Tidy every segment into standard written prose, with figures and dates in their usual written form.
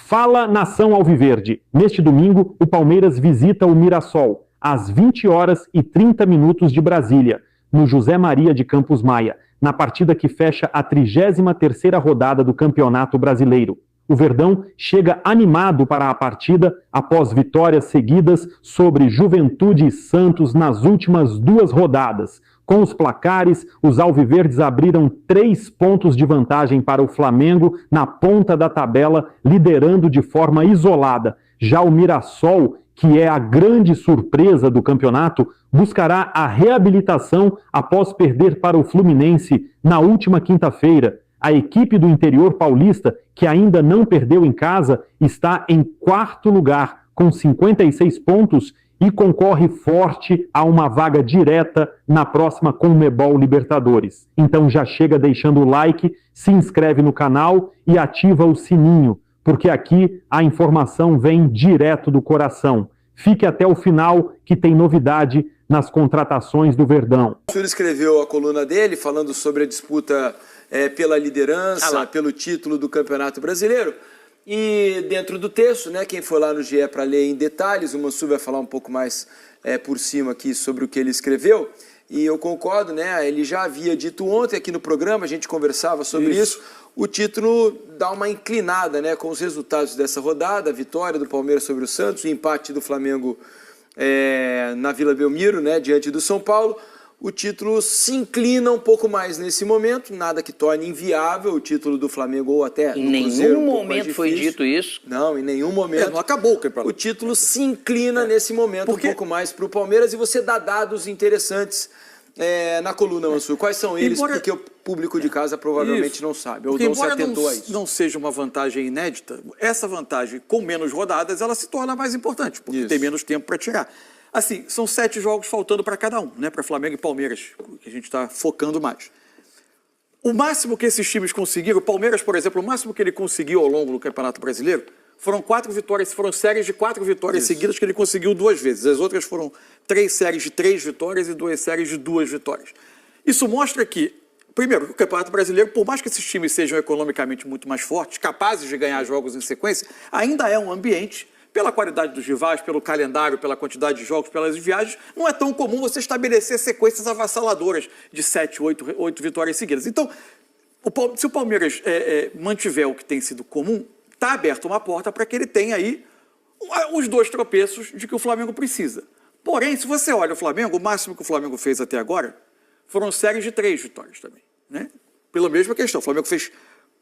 Fala, nação alviverde! Neste domingo, o Palmeiras visita o Mirassol, às 20h30 de Brasília, no José Maria de Campos Maia, na partida que fecha a 33ª rodada do Campeonato Brasileiro. O Verdão chega animado para a partida após vitórias seguidas sobre Juventude e Santos nas últimas 2 rodadas. Com os placares, os alviverdes abriram 3 pontos de vantagem para o Flamengo na ponta da tabela, liderando de forma isolada. Já o Mirassol, que é a grande surpresa do campeonato, buscará a reabilitação após perder para o Fluminense na última quinta-feira. A equipe do interior paulista, que ainda não perdeu em casa, está em 4º lugar, com 56 pontos, e concorre forte a uma vaga direta na próxima Conmebol Libertadores. Então já chega deixando o like, se inscreve no canal e ativa o sininho, porque aqui a informação vem direto do coração. Fique até o final que tem novidade nas contratações do Verdão. O senhor escreveu a coluna dele falando sobre a disputa pela liderança, pelo título do Campeonato Brasileiro. E dentro do texto, né, quem for lá no GE para ler em detalhes, o Mansur vai falar um pouco mais por cima aqui sobre o que ele escreveu. E eu concordo, né, ele já havia dito ontem aqui no programa, a gente conversava sobre isso. O título dá uma inclinada, né, com os resultados dessa rodada, a vitória do Palmeiras sobre o Santos, o empate do Flamengo na Vila Belmiro, né, diante do São Paulo. O título se inclina um pouco mais nesse momento, nada que torne inviável o título do Flamengo ou até do Cruzeiro. Em nenhum momento foi dito isso. Não, em nenhum momento. Não acabou o campeonato. O título se inclina nesse momento um pouco mais para o Palmeiras e você dá dados interessantes na coluna, Mansur. Quais são eles? Porque o público de casa provavelmente não sabe, ou não se atentou a isso. Não seja uma vantagem inédita, essa vantagem com menos rodadas, ela se torna mais importante, porque tem menos tempo para tirar. Assim, são 7 jogos faltando para cada um, né? Para Flamengo e Palmeiras, que a gente está focando mais. O máximo que esses times conseguiram, o Palmeiras, por exemplo, o máximo que ele conseguiu ao longo do Campeonato Brasileiro, foram 4 vitórias, foram séries de 4 vitórias seguidas que ele conseguiu 2 vezes. As outras foram 3 séries de 3 vitórias e 2 séries de 2 vitórias. Isso mostra que, primeiro, o Campeonato Brasileiro, por mais que esses times sejam economicamente muito mais fortes, capazes de ganhar jogos em sequência, ainda é um ambiente, pela qualidade dos rivais, pelo calendário, pela quantidade de jogos, pelas viagens, não é tão comum você estabelecer sequências avassaladoras de 7, 8 vitórias seguidas. Então, se o Palmeiras mantiver o que tem sido comum, está aberta uma porta para que ele tenha aí os 2 tropeços de que o Flamengo precisa. Porém, se você olha o Flamengo, o máximo que o Flamengo fez até agora foram séries de 3 vitórias também, né? Pela mesma questão, o Flamengo fez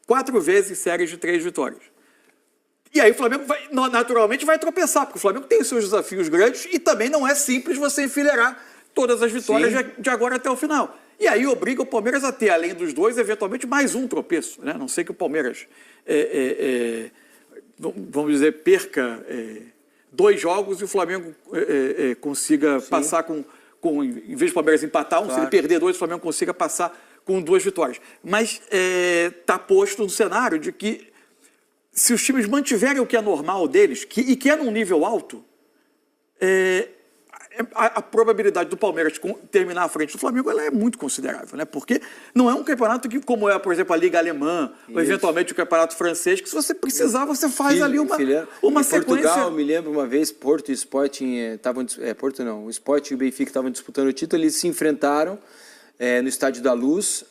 4 vezes séries de 3 vitórias. E aí o Flamengo naturalmente vai tropeçar, porque o Flamengo tem seus desafios grandes e também não é simples você enfileirar todas as vitórias de agora até o final. E aí obriga o Palmeiras a ter, além dos 2, eventualmente mais um tropeço, né? A não sei que o Palmeiras, vamos dizer, perca 2 jogos e o Flamengo consiga passar com, em vez do Palmeiras empatar um, se ele perder 2, o Flamengo consiga passar com 2 vitórias. Mas está posto no cenário de que se os times mantiverem o que é normal deles, e que é num nível alto, a probabilidade do Palmeiras terminar à frente do Flamengo ela é muito considerável, né? Porque não é um campeonato que, como é, por exemplo, a Liga Alemã, ou eventualmente o campeonato francês, que se você precisar, você faz ali uma sequência. Portugal, me lembro uma vez, Porto e Sporting o Sporting e o Benfica estavam disputando o título, eles se enfrentaram no Estádio da Luz,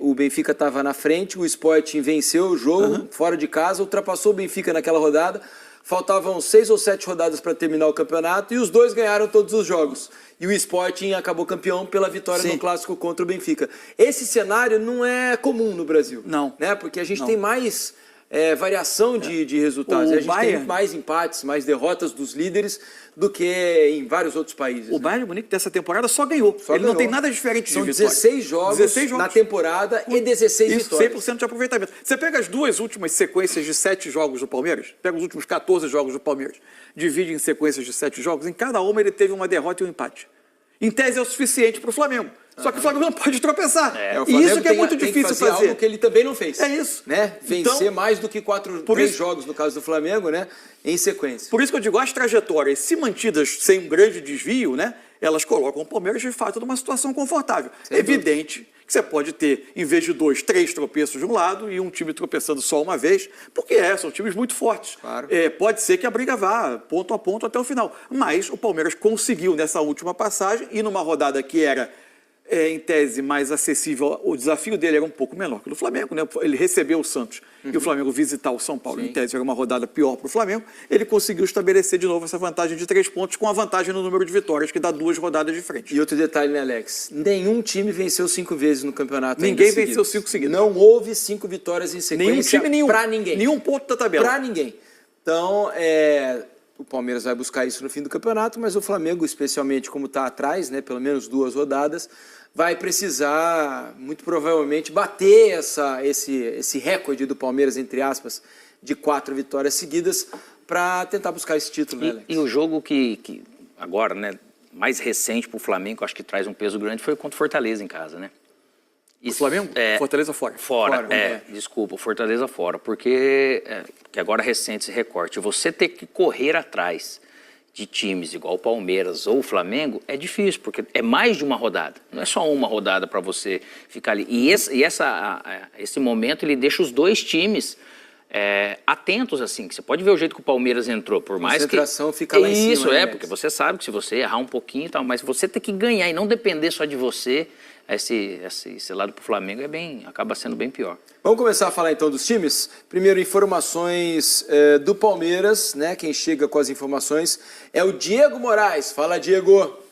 o Benfica estava na frente, o Sporting venceu o jogo, fora de casa, ultrapassou o Benfica naquela rodada, faltavam 6 ou 7 rodadas para terminar o campeonato e os 2 ganharam todos os jogos. E o Sporting acabou campeão pela vitória no clássico contra o Benfica. Esse cenário não é comum no Brasil. Não. Né? Porque a gente tem mais variação de resultados. A gente tem mais empates, mais derrotas dos líderes do que em vários outros países. O Bayern de Munique dessa temporada só ganhou. Ele não tem nada diferente de vitória. São 16 jogos na temporada e 16 vitórias. 100% de aproveitamento. Você pega as 2 últimas sequências de 7 jogos do Palmeiras, pega os últimos 14 jogos do Palmeiras, divide em sequências de 7 jogos, em cada uma ele teve uma derrota e um empate. Em tese é o suficiente para o Flamengo. Só que o Flamengo não pode tropeçar. E isso que é muito difícil fazer. Algo que ele também não fez. É isso. Né? Vencer mais do que 3 jogos, no caso do Flamengo, né? Em sequência. Por isso que eu digo, as trajetórias, se mantidas sem um grande desvio, né? elas colocam o Palmeiras, de fato, numa situação confortável. Sem Evidente que você pode ter, em vez de 2, 3 tropeços de um lado e um time tropeçando só uma vez, porque são times muito fortes. Claro. Pode ser que a briga vá ponto a ponto até o final. Mas o Palmeiras conseguiu, nessa última passagem, e numa rodada que era, em tese, mais acessível, o desafio dele era um pouco menor que o do Flamengo, né? Ele recebeu o Santos e o Flamengo visitar o São Paulo, em tese, era uma rodada pior para o Flamengo. Ele conseguiu estabelecer de novo essa vantagem de 3 pontos, com a vantagem no número de vitórias, que dá 2 rodadas de frente. E outro detalhe, né, Alex? Nenhum time venceu 5 vezes no campeonato. Ninguém venceu 5 seguidos. Não houve 5 vitórias em sequência. Nenhum time, nenhum. Pra ninguém. Nenhum ponto da tabela. Pra ninguém. Então, o Palmeiras vai buscar isso no fim do campeonato, mas o Flamengo, especialmente como está atrás, né, pelo menos 2 rodadas, vai precisar, muito provavelmente, bater esse recorde do Palmeiras, entre aspas, de 4 vitórias seguidas, para tentar buscar esse título, né, Alex? E o jogo que agora, né, mais recente para o Flamengo, acho que traz um peso grande, foi contra o Fortaleza em casa, né? O Flamengo? Fortaleza fora. Fora, desculpa, o Fortaleza fora, porque que agora é recente esse recorte. Você ter que correr atrás de times igual o Palmeiras ou o Flamengo é difícil, porque é mais de uma rodada. Não é só uma rodada para você ficar ali. E esse momento ele deixa os 2 times atentos, assim, que você pode ver o jeito que o Palmeiras entrou, por mais que... A concentração fica lá em cima. Isso, né, porque você sabe que se você errar um pouquinho e tal, mas você tem que ganhar e não depender só de você, esse lado pro Flamengo acaba sendo bem pior. Vamos começar a falar então dos times. Primeiro, informações do Palmeiras, né? Quem chega com as informações é o Diego Moraes. Fala, Diego.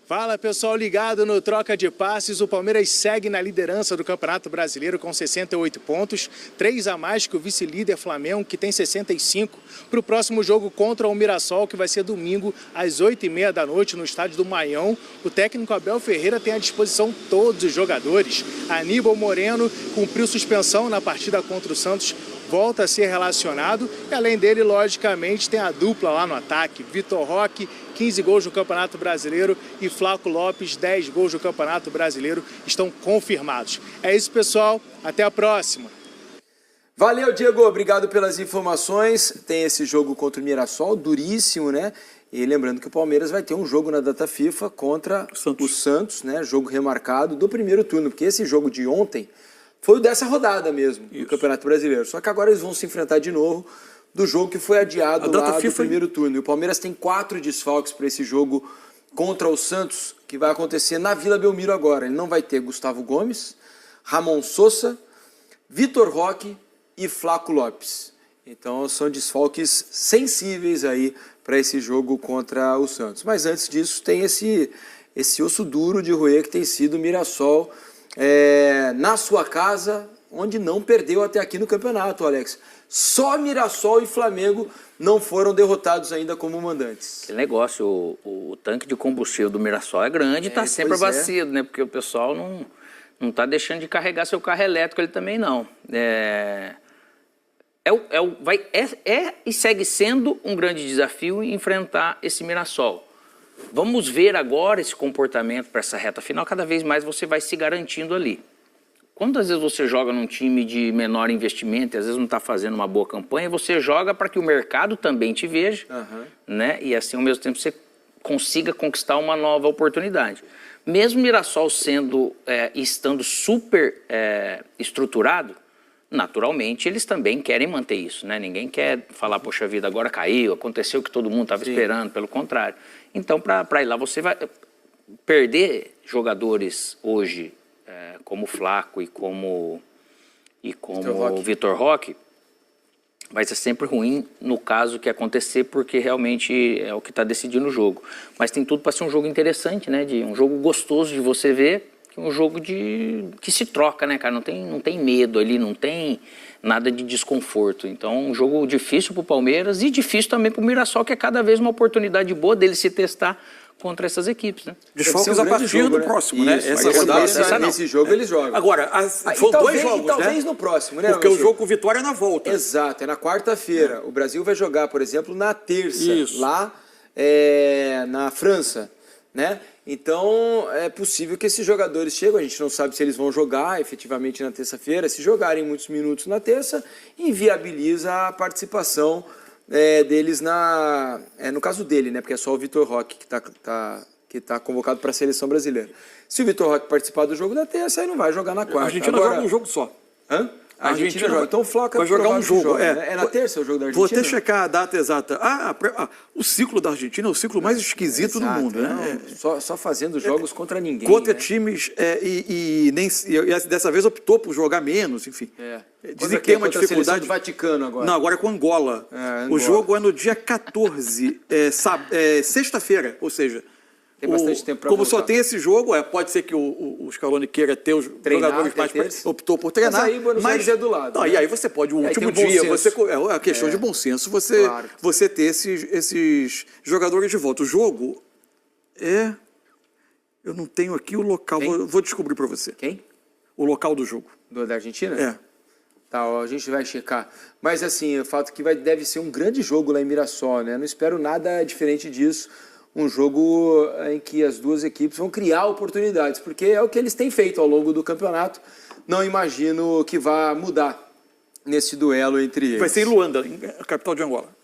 Fala pessoal, ligado no Troca de Passes, o Palmeiras segue na liderança do Campeonato Brasileiro com 68 pontos, 3 a mais que o vice-líder Flamengo, que tem 65, para o próximo jogo contra o Mirassol, que vai ser domingo às 8h30 da noite no estádio do Maião. O técnico Abel Ferreira tem à disposição todos os jogadores. Aníbal Moreno cumpriu suspensão na partida contra o Santos, volta a ser relacionado, e além dele, logicamente, tem a dupla lá no ataque, Vitor Roque, 15 gols no Campeonato Brasileiro, e Flaco Lopes, 10 gols no Campeonato Brasileiro, estão confirmados. É isso, pessoal. Até a próxima. Valeu, Diego. Obrigado pelas informações. Tem esse jogo contra o Mirassol, duríssimo, né? E lembrando que o Palmeiras vai ter um jogo na data FIFA contra o Santos, né? Jogo remarcado do primeiro turno, porque esse jogo de ontem foi o dessa rodada mesmo, do Campeonato Brasileiro. Só que agora eles vão se enfrentar de novo do jogo que foi adiado lá do primeiro turno. E o Palmeiras tem 4 desfalques para esse jogo contra o Santos, que vai acontecer na Vila Belmiro agora. Ele não vai ter Gustavo Gomes, Ramon Sosa, Vitor Roque e Flaco Lopes. Então são desfalques sensíveis aí para esse jogo contra o Santos. Mas antes disso tem esse osso duro de roer que tem sido o Mirassol na sua casa, onde não perdeu até aqui no campeonato, Alex. Só Mirassol e Flamengo não foram derrotados ainda como mandantes. Aquele negócio, o tanque de combustível do Mirassol é grande e está sempre abastecido, né? Porque o pessoal não está deixando de carregar seu carro elétrico, ele também não. E segue sendo um grande desafio enfrentar esse Mirassol. Vamos ver agora esse comportamento para essa reta final, cada vez mais você vai se garantindo ali. Quantas vezes você joga num time de menor investimento e às vezes não está fazendo uma boa campanha, você joga para que o mercado também te veja, né? E assim, ao mesmo tempo, você consiga conquistar uma nova oportunidade. Mesmo o Mirassol estando super estruturado, naturalmente, eles também querem manter isso, né? Ninguém quer falar, poxa vida, agora caiu, aconteceu o que todo mundo estava esperando, pelo contrário. Então, para ir lá, você vai perder jogadores hoje, como o Flaco e como o Vitor Roque, vai ser sempre ruim no caso que acontecer, porque realmente é o que está decidindo o jogo. Mas tem tudo para ser um jogo interessante, né? Um jogo gostoso de você ver, um jogo que se troca, né, cara? Não tem medo ali, não tem nada de desconforto. Então, um jogo difícil para o Palmeiras e difícil também para o Mirassol, que é cada vez uma oportunidade boa dele se testar contra essas equipes, né? Desfalques a partir do próximo, né? Essa rodada, nesse jogo eles jogam. Agora, são 2 jogos, talvez né? no próximo, né? Porque o jogo com Vitória é na volta. Exato, é na quarta-feira. O Brasil vai jogar, por exemplo, na terça, lá na França, né? Então, é possível que esses jogadores cheguem, a gente não sabe se eles vão jogar efetivamente na terça-feira, se jogarem muitos minutos na terça, inviabiliza a participação deles no caso dele, né? Porque é só o Vitor Roque que tá convocado para a seleção brasileira. Se o Vitor Roque participar do jogo da terça, aí não vai jogar na quarta. A Argentina joga um jogo só. Hã? A Argentina joga. Então o Flaco vai jogar um jogo. Né? É na terça o jogo da Argentina? Vou até checar a data exata. O ciclo da Argentina é o ciclo mais esquisito do mundo. Né? Só fazendo jogos contra ninguém. Contra né? times e dessa vez optou por jogar menos, enfim. Dizem que tem uma dificuldade. Do Vaticano agora. Não, agora é com Angola. O jogo é no dia 14, sexta-feira, ou seja... Tem bastante tempo para como voltar. só tem esse jogo, pode ser que o Scaloni queira ter os jogadores mais... Optou por treinar. Mas aí Buenos Aires é do lado. Não, né? E aí você pode, o último dia, é a questão de bom senso, você ter esses jogadores de volta. O jogo eu não tenho aqui o local, vou descobrir para você. Quem? O local do jogo. Da Argentina? É. Tá, a gente vai checar. Mas assim, o fato que deve ser um grande jogo lá em Mirassol, né? Não espero nada diferente disso. Um jogo em que as duas equipes vão criar oportunidades, porque é o que eles têm feito ao longo do campeonato. Não imagino que vá mudar nesse duelo entre eles. Vai ser em Luanda, a capital de Angola.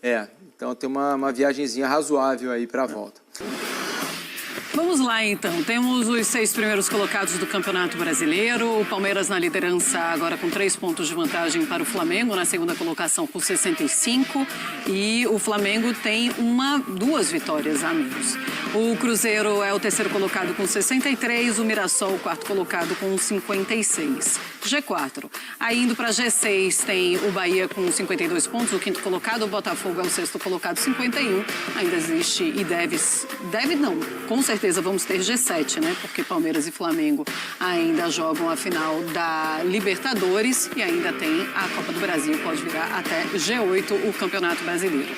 Então tem uma viagenzinha razoável aí para a volta. Vamos lá, então. Temos os 6 primeiros colocados do Campeonato Brasileiro. O Palmeiras na liderança agora com 3 pontos de vantagem para o Flamengo, na segunda colocação com 65. E o Flamengo tem 2 vitórias a menos. O Cruzeiro é o terceiro colocado com 63. O Mirassol, o quarto colocado com 56. G4. Aí indo para G6 tem o Bahia com 52 pontos, o quinto colocado. O Botafogo é o sexto colocado, 51. Ainda existe e deve não, com certeza vamos ter G7, né? Porque Palmeiras e Flamengo ainda jogam a final da Libertadores e ainda tem a Copa do Brasil, pode virar até G8 o Campeonato Brasileiro.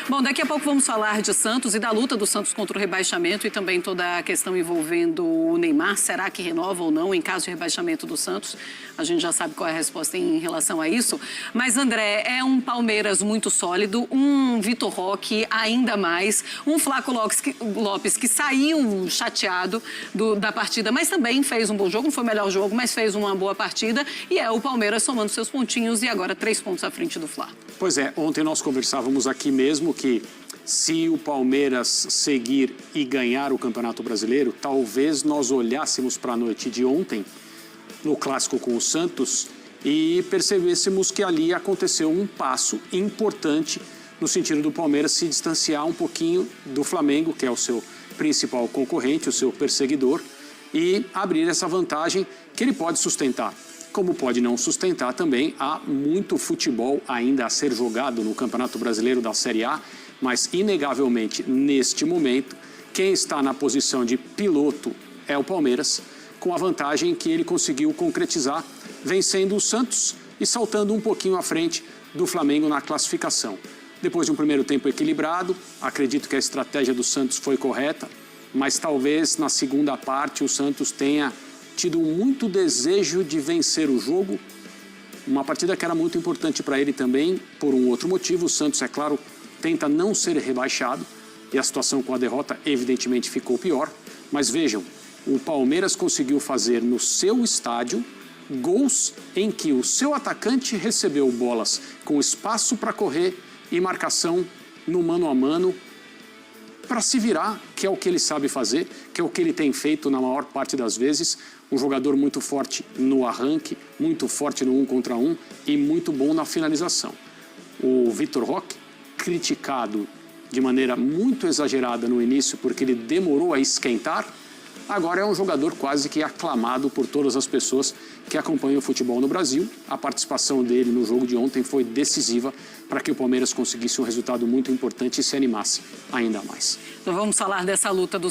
Bom, daqui a pouco vamos falar de Santos e da luta do Santos contra o rebaixamento e também toda a questão envolvendo o Neymar. Será que renova ou não em caso de rebaixamento do Santos? A gente já sabe qual é a resposta em relação a isso. Mas, André, é um Palmeiras muito sólido, um Vitor Roque ainda mais, um Flaco Lopes que saiu chateado da partida, mas também fez um bom jogo, não foi o melhor jogo, mas fez uma boa partida. E é o Palmeiras somando seus pontinhos e agora 3 pontos à frente do Fla. Pois é, ontem nós conversávamos aqui mesmo que se o Palmeiras seguir e ganhar o Campeonato Brasileiro, talvez nós olhássemos para a noite de ontem, no clássico com o Santos, e percebêssemos que ali aconteceu um passo importante no sentido do Palmeiras se distanciar um pouquinho do Flamengo, que é o seu principal concorrente, o seu perseguidor, e abrir essa vantagem que ele pode sustentar. Como pode não sustentar também, há muito futebol ainda a ser jogado no Campeonato Brasileiro da Série A, mas inegavelmente, neste momento, quem está na posição de piloto é o Palmeiras, com a vantagem que ele conseguiu concretizar, vencendo o Santos e saltando um pouquinho à frente do Flamengo na classificação. Depois de um primeiro tempo equilibrado, acredito que a estratégia do Santos foi correta, mas talvez na segunda parte o Santos tenha tido muito desejo de vencer o jogo, uma partida que era muito importante para ele também, por um outro motivo. O Santos, é claro, tenta não ser rebaixado e a situação com a derrota evidentemente ficou pior, mas vejam, o Palmeiras conseguiu fazer no seu estádio gols em que o seu atacante recebeu bolas com espaço para correr e marcação no mano a mano para se virar, que é o que ele sabe fazer, que é o que ele tem feito na maior parte das vezes. Um jogador muito forte no arranque, muito forte no 1 contra 1 e muito bom na finalização. O Vitor Roque, criticado de maneira muito exagerada no início porque ele demorou a esquentar, agora é um jogador quase que aclamado por todas as pessoas que acompanham o futebol no Brasil. A participação dele no jogo de ontem foi decisiva para que o Palmeiras conseguisse um resultado muito importante e se animasse ainda mais. Então vamos falar dessa luta do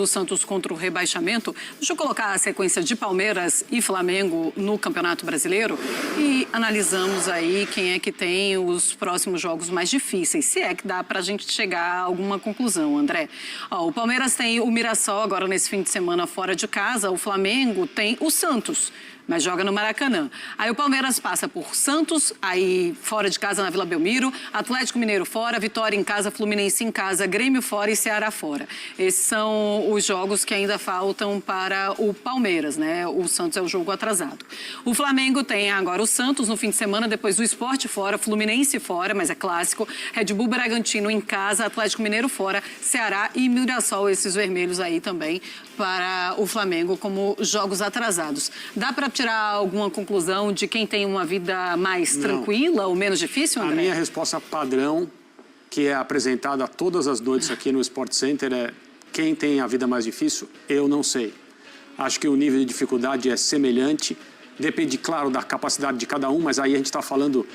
Santos contra o rebaixamento. Deixa eu colocar a sequência de Palmeiras e Flamengo no Campeonato Brasileiro e analisamos aí quem é que tem os próximos jogos mais difíceis, se é que dá para a gente chegar a alguma conclusão, André. O Palmeiras tem o Mirassol agora nesse fim de semana fora de casa, o Flamengo tem o Santos mas joga no Maracanã. Aí o Palmeiras passa por Santos, aí fora de casa na Vila Belmiro, Atlético Mineiro fora, Vitória em casa, Fluminense em casa, Grêmio fora e Ceará fora. Esses são os jogos que ainda faltam para o Palmeiras, né? O Santos é o jogo atrasado. O Flamengo tem agora o Santos no fim de semana, depois o Sport fora, Fluminense fora, mas é clássico, Red Bull Bragantino em casa, Atlético Mineiro fora, Ceará e Mirassol, esses vermelhos aí também para o Flamengo como jogos atrasados. Dá para tirar alguma conclusão de quem tem uma vida mais tranquila ou menos difícil, André? A minha resposta padrão, que é apresentada todas as noites aqui no Sport Center, é quem tem a vida mais difícil? Eu não sei. Acho que o nível de dificuldade é semelhante. Depende, claro, da capacidade de cada um, mas aí a gente está falando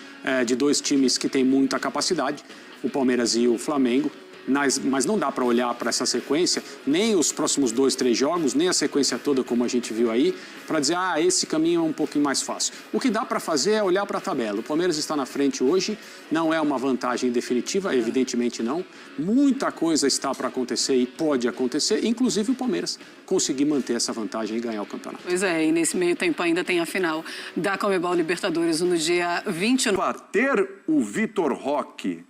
de dois times que têm muita capacidade, o Palmeiras e o Flamengo. Mas não dá para olhar para essa sequência, nem os próximos 2, 3 jogos, nem a sequência toda, como a gente viu aí, para dizer, esse caminho é um pouquinho mais fácil. O que dá para fazer é olhar para a tabela. O Palmeiras está na frente hoje, não é uma vantagem definitiva, evidentemente não. Muita coisa está para acontecer e pode acontecer, inclusive o Palmeiras conseguir manter essa vantagem e ganhar o campeonato. Pois é, e nesse meio tempo ainda tem a final da Conmebol Libertadores no dia 29. Ter o Vitor Roque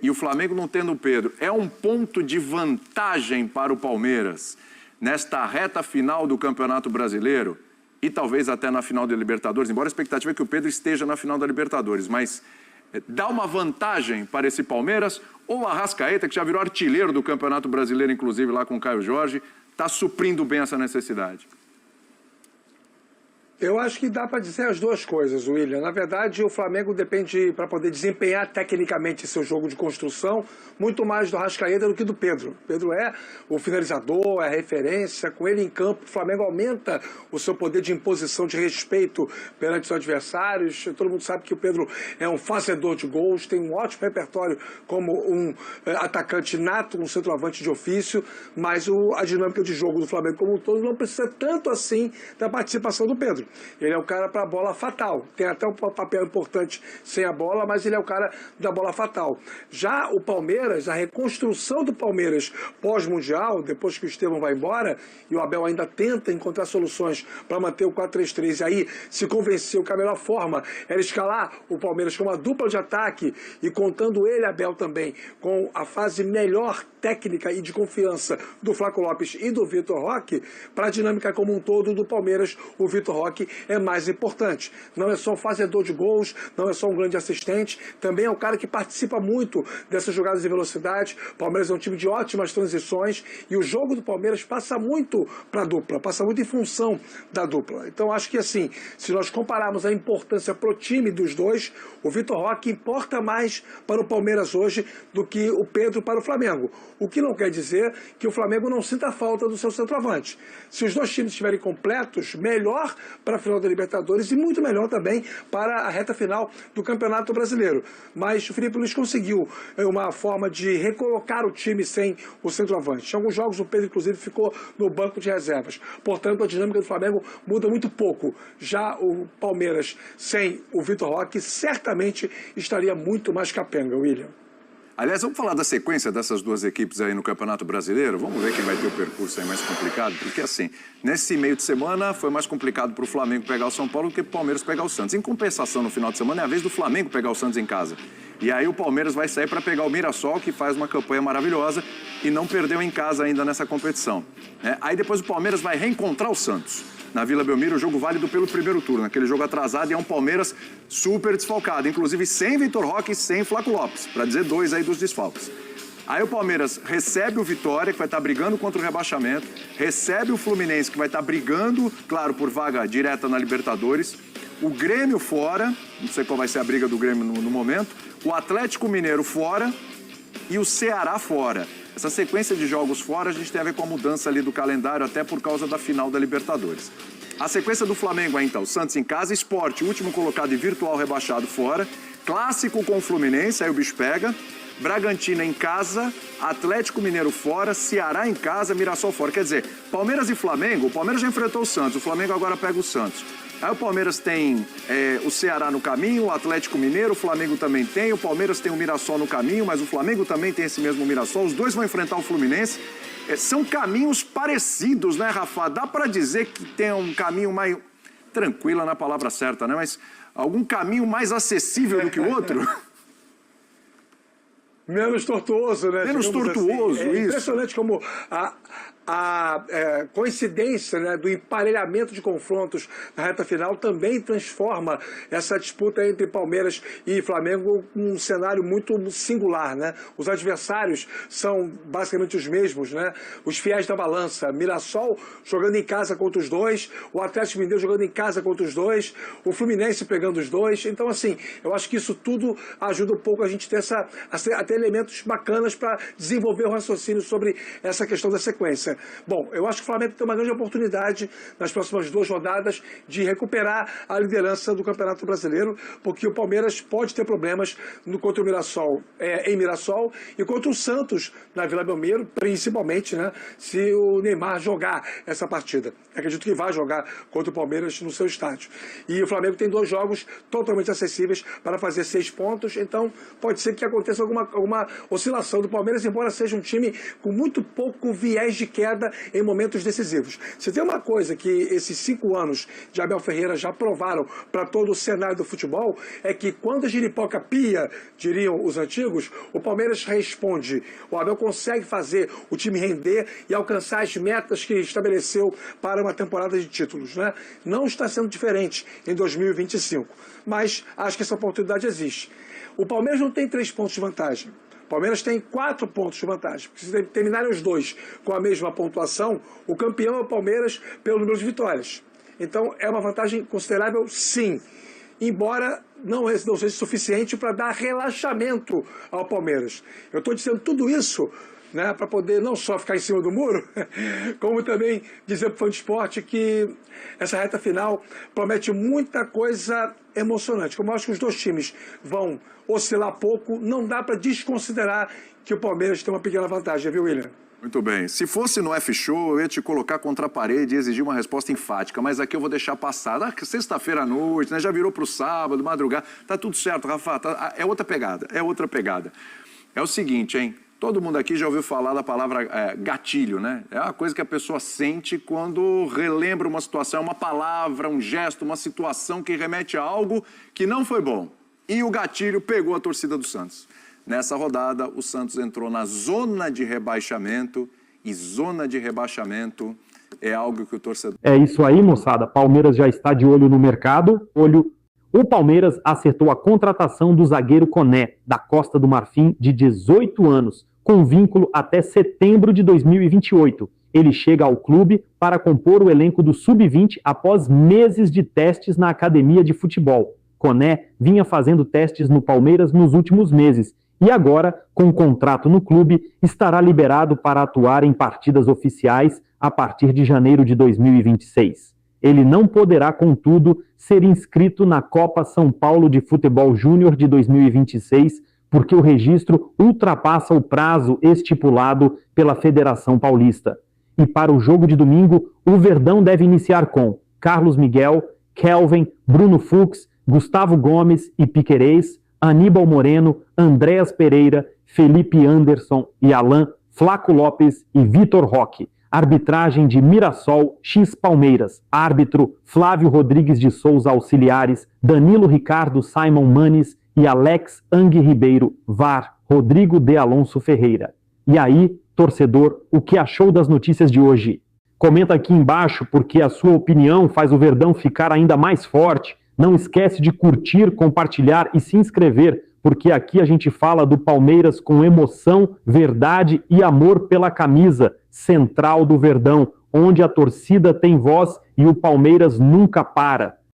e o Flamengo não tendo o Pedro, é um ponto de vantagem para o Palmeiras nesta reta final do Campeonato Brasileiro e talvez até na final da Libertadores, embora a expectativa é que o Pedro esteja na final da Libertadores, mas dá uma vantagem para esse Palmeiras ou o Arrascaeta, que já virou artilheiro do Campeonato Brasileiro, inclusive lá com o Caio Jorge, está suprindo bem essa necessidade? Eu acho que dá para dizer as duas coisas, William. Na verdade, o Flamengo depende, para poder desempenhar tecnicamente seu jogo de construção, muito mais do Arrascaeta do que do Pedro. O Pedro é o finalizador, é a referência. Com ele em campo, o Flamengo aumenta o seu poder de imposição, de respeito perante os adversários. Todo mundo sabe que o Pedro é um fazedor de gols, tem um ótimo repertório como um atacante nato, um centroavante de ofício, mas a dinâmica de jogo do Flamengo como um todo não precisa tanto assim da participação do Pedro. Ele é o cara para a bola fatal. Tem até um papel importante sem a bola, mas ele é o cara da bola fatal. Já o Palmeiras, a reconstrução do Palmeiras pós-mundial, depois que o Estevão vai embora, e o Abel ainda tenta encontrar soluções para manter o 4-3-3, e aí se convenceu que a melhor forma era escalar o Palmeiras com uma dupla de ataque, e contando ele, Abel, também, com a fase melhor técnica e de confiança do Flaco Lopes e do Vitor Roque, para a dinâmica como um todo do Palmeiras, o Vitor Roque é mais importante. Não é só um fazedor de gols, não é só um grande assistente, também é um cara que participa muito dessas jogadas de velocidade. O Palmeiras é um time de ótimas transições e o jogo do Palmeiras passa muito para a dupla, passa muito em função da dupla. Então acho que assim, se nós compararmos a importância para o time dos dois, o Vitor Roque importa mais para o Palmeiras hoje do que o Pedro para o Flamengo. O que não quer dizer que o Flamengo não sinta falta do seu centroavante. Se os dois times estiverem completos, melhor para a final da Libertadores e muito melhor também para a reta final do Campeonato Brasileiro. Mas o Felipe Luiz conseguiu uma forma de recolocar o time sem o centroavante. Em alguns jogos o Pedro, inclusive, ficou no banco de reservas. Portanto, a dinâmica do Flamengo muda muito pouco. Já o Palmeiras sem o Vitor Roque certamente estaria muito mais capenga, William. Aliás, vamos falar da sequência dessas duas equipes aí no Campeonato Brasileiro? Vamos ver quem vai ter o percurso aí mais complicado, porque assim, nesse meio de semana foi mais complicado para o Flamengo pegar o São Paulo do que para o Palmeiras pegar o Santos. Em compensação, no final de semana é a vez do Flamengo pegar o Santos em casa. E aí o Palmeiras vai sair para pegar o Mirassol, que faz uma campanha maravilhosa e não perdeu em casa ainda nessa competição. Aí depois o Palmeiras vai reencontrar o Santos na Vila Belmiro, o jogo válido pelo primeiro turno, aquele jogo atrasado, e é um Palmeiras super desfalcado, inclusive sem Vitor Roque e sem Flaco Lopes, para dizer dois aí dos desfalques. Aí o Palmeiras recebe o Vitória, que vai estar brigando contra o rebaixamento, recebe o Fluminense, que vai estar brigando, claro, por vaga direta na Libertadores, o Grêmio fora, não sei qual vai ser a briga do Grêmio no momento, o Atlético Mineiro fora e o Ceará fora. Essa sequência de jogos fora a gente tem a ver com a mudança ali do calendário, até por causa da final da Libertadores. A sequência do Flamengo é então Santos em casa, Sport, último colocado e virtual rebaixado fora, clássico com o Fluminense, aí o bicho pega, Bragantino em casa, Atlético Mineiro fora, Ceará em casa, Mirassol fora. Quer dizer, Palmeiras e Flamengo, o Palmeiras já enfrentou o Santos, o Flamengo agora pega o Santos. Aí o Palmeiras tem o Ceará no caminho, o Atlético Mineiro, o Flamengo também tem, o Palmeiras tem o Mirassol no caminho, mas o Flamengo também tem esse mesmo Mirassol, os dois vão enfrentar o Fluminense. São caminhos parecidos, né, Rafa? Dá para dizer que tem um caminho tranquila na palavra certa, né? Mas algum caminho mais acessível do que o outro? Menos tortuoso, né? Menos tortuoso, assim. isso. Impressionante como a coincidência, né, do emparelhamento de confrontos na reta final também transforma essa disputa entre Palmeiras e Flamengo num cenário muito singular, né? Os adversários são basicamente os mesmos, né? Os fiéis da balança, Mirassol jogando em casa contra os dois, o Atlético Mineiro jogando em casa contra os dois, o Fluminense pegando os dois. Então, assim, eu acho que isso tudo ajuda um pouco a gente ter a ter elementos bacanas para desenvolver o raciocínio sobre essa questão da sequência. Bom, eu acho que o Flamengo tem uma grande oportunidade nas próximas 2 rodadas de recuperar a liderança do Campeonato Brasileiro, porque o Palmeiras pode ter problemas contra o Mirassol, em Mirassol, e contra o Santos na Vila Belmiro, principalmente, né, se o Neymar jogar essa partida. Acredito que vai jogar contra o Palmeiras no seu estádio. E o Flamengo tem 2 jogos totalmente acessíveis para fazer 6 pontos, então pode ser que aconteça alguma oscilação do Palmeiras, embora seja um time com muito pouco viés de queda em momentos decisivos. Se tem uma coisa que esses 5 anos de Abel Ferreira já provaram para todo o cenário do futebol, é que quando a giripoca pia, diriam os antigos, o Palmeiras responde. O Abel consegue fazer o time render e alcançar as metas que estabeleceu para uma temporada de títulos, né? Não está sendo diferente em 2025, mas acho que essa oportunidade existe. O Palmeiras não tem 3 pontos de vantagem. O Palmeiras tem 4 pontos de vantagem, porque se terminarem os 2 com a mesma pontuação, o campeão é o Palmeiras pelo número de vitórias. Então é uma vantagem considerável, sim, embora não seja suficiente para dar relaxamento ao Palmeiras. Eu estou dizendo tudo isso, né, para poder não só ficar em cima do muro, como também dizer para o fã de esporte que essa reta final promete muita coisa emocionante. Como eu acho que os 2 times vão oscilar pouco, não dá para desconsiderar que o Palmeiras tem uma pequena vantagem, viu, William? Muito bem. Se fosse no F-Show, eu ia te colocar contra a parede e exigir uma resposta enfática, mas aqui eu vou deixar passar. Sexta-feira à noite, né, já virou para o sábado, madrugada, tá tudo certo, Rafa, é outra pegada, é outra pegada. É o seguinte, hein? Todo mundo aqui já ouviu falar da palavra gatilho, né? É uma coisa que a pessoa sente quando relembra uma situação, uma palavra, um gesto, uma situação que remete a algo que não foi bom. E o gatilho pegou a torcida do Santos. Nessa rodada, o Santos entrou na zona de rebaixamento, e zona de rebaixamento é algo que o torcedor... É isso aí, moçada. Palmeiras já está de olho no mercado. O Palmeiras acertou a contratação do zagueiro Koné, da Costa do Marfim, de 18 anos, com vínculo até setembro de 2028. Ele chega ao clube para compor o elenco do Sub-20 após meses de testes na academia de futebol. Koné vinha fazendo testes no Palmeiras nos últimos meses e agora, com contrato no clube, estará liberado para atuar em partidas oficiais a partir de janeiro de 2026. Ele não poderá, contudo, ser inscrito na Copa São Paulo de Futebol Júnior de 2026, porque o registro ultrapassa o prazo estipulado pela Federação Paulista. E para o jogo de domingo, o Verdão deve iniciar com Carlos Miguel, Kelvin, Bruno Fux, Gustavo Gomes e Piquerez, Aníbal Moreno, Andréas Pereira, Felipe Anderson e Alan, Flaco Lopes e Vitor Roque. Arbitragem de Mirassol X Palmeiras. Árbitro Flávio Rodrigues de Souza Auxiliares, Danilo Ricardo Simon Manes e Alex Ang Ribeiro. VAR Rodrigo de Alonso Ferreira. E aí, torcedor, o que achou das notícias de hoje? Comenta aqui embaixo, porque a sua opinião faz o Verdão ficar ainda mais forte. Não esquece de curtir, compartilhar e se inscrever, porque aqui a gente fala do Palmeiras com emoção, verdade e amor pela camisa central do Verdão, onde a torcida tem voz e o Palmeiras nunca para.